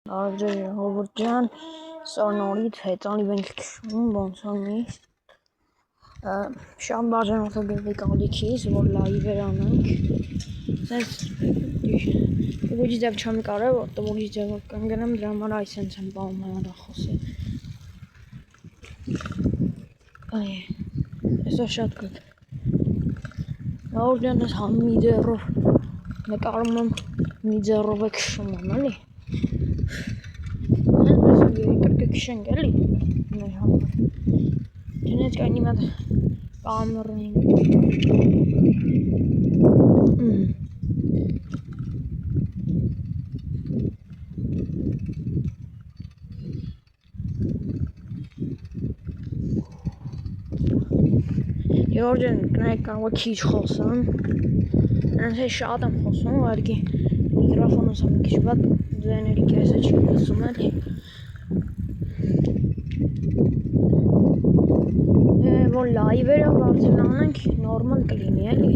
Արժե Հովորդյան, սա նորից հեծանիվ ենք քշում, ոնց միշտ շատ բաժան որդոգրվի կալիքից, որ լայվեր անենք սենց ուղիչ ձև չեմ կարև, որտեղ ուղիչ ձևով կընգնեմ, դրա համար այս սենց եմ բանում հեռախոսը այսօր շատ կոտ Հովորդյան ես համ մի ձեռով նկարում եմ մի ձեռով է քշում եմ, էլի Kışın gelin. Cennet kaynıma da bağımlıyım. Yorcan kınay kahve kiç olsun. Ben şadım olsun var ki mikrofonu sana kiç bak düzenli kese çıkıyorsun hadi. Որ լայվերը վարձանանք նորմալ կլինի էլի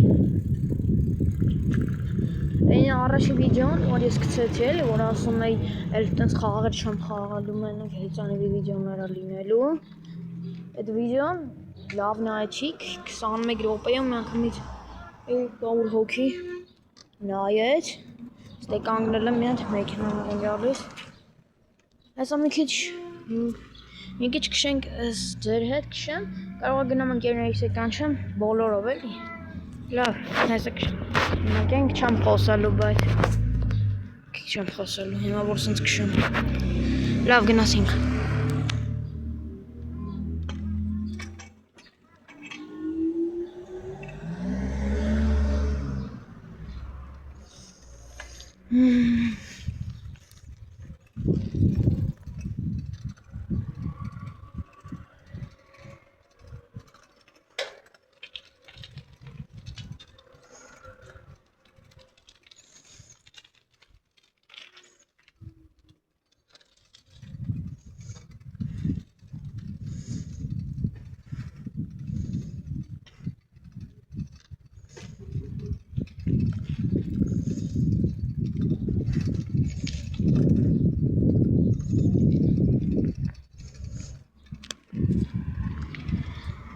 Այն առաջի վիդեոն, որ ես գցեցի էլի, որ ասում էի էլ տենց խաղեր չեմ խաղալու մենակ հեծանիվի վիդեոները լինելու Այդ վիդեոն լավ նայեցիք 21 րոպեում միանգամից 200 հոգի նայեց Ստե կանգնել եմ մի հատ մեքենաներ են գալիս Այսա մի քիչ քշենք ձեր հետ քշեմ Կարող է գնամ ընկերներիս հետ կանչեմ բոլորով էլի Լավ, այսա քշենք չեմ խոսալու, բայց Քիչ չեմ խոսալու, հիմա որ սենց քշեմ Լավ, գնացինք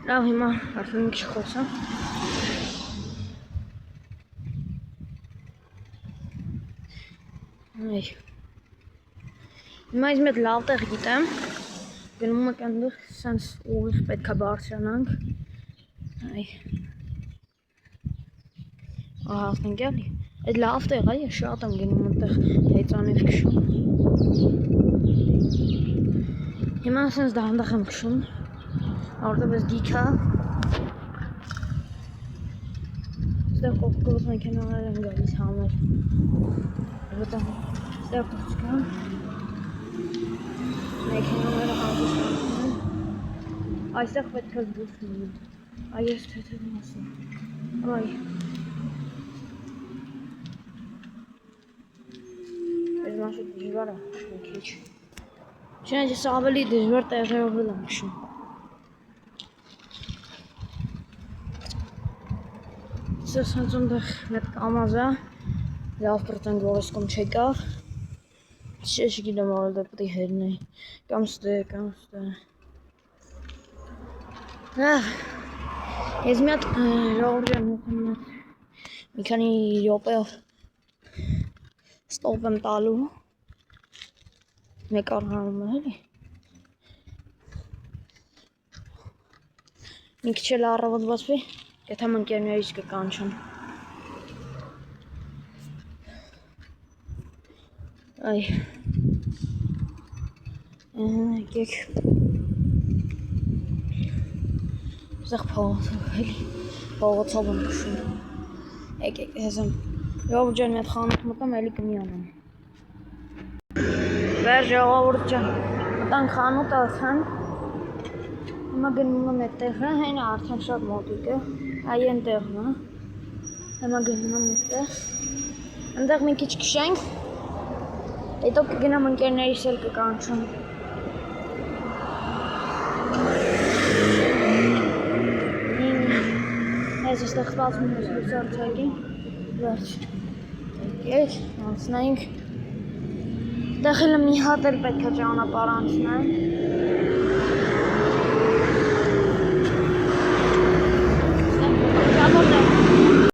Լավ, հիմա արդեն մի քիչ խոսամ Հիմա ես մի հատ լավ տեղ գիտեմ Գնում եք այնտեղ սենց ուղիղ պետք է բարձրանանք Հասնենք էլի Այդ լավ տեղ է, ես շատ եմ գնում այնտեղ հեծանիվ քշում Հիմա սենց դանդաղ եմ քշում Որտեղ ես գիքա Ստեղ կողքով մեքենաներ են գալիս համեր Ստեղ կողքան Մեքենաները հանդիսանում են Այստեղ պետք է զգուշ լինել Այ ես թեթև մասում Այ Այս մասը դժվար է մի քիչ Չնայած ես ավելի դժվար տեղերով եմ քշում Սենց ընդեղ մեկ կամազ է, լավ պրտենք, որ ես կոմ չեկավ Չգիտեմ որ դա պետք է հերնեի, կամ ստե Լավ, ես մի հատ Ժողովրդյան մի քանի րոպեով ստոպ եմ տալու Մեկ արհանում է էլի Մի քիչ էլ առավոտ բացվի Եթե ընկերներից կկանչեմ Այ Եկեք Ստեղ փողոցով եմ քշում Եկեք ես եմ Ժողովրդյան մի հատ խանութ մտամ էլի կմիանամ Վեր ժողովրդյան Մտանք խանութ արդեն Հիմա գնում եմ այդտեղը, հենա արդեն շատ մոտիկ է Այ ենտեղն է Հիմա գնում եմ այդտեղ Այնտեղ մի քիչ քշենք Հետո կգնամ ընկերներիս էլ կկանչում Ես այստեղ սպասում ես լուսարցակի Վերջ Եկեք, անցնենք Դեղելը մի հատ էլ պետք է ճանապարհ անցնեմ։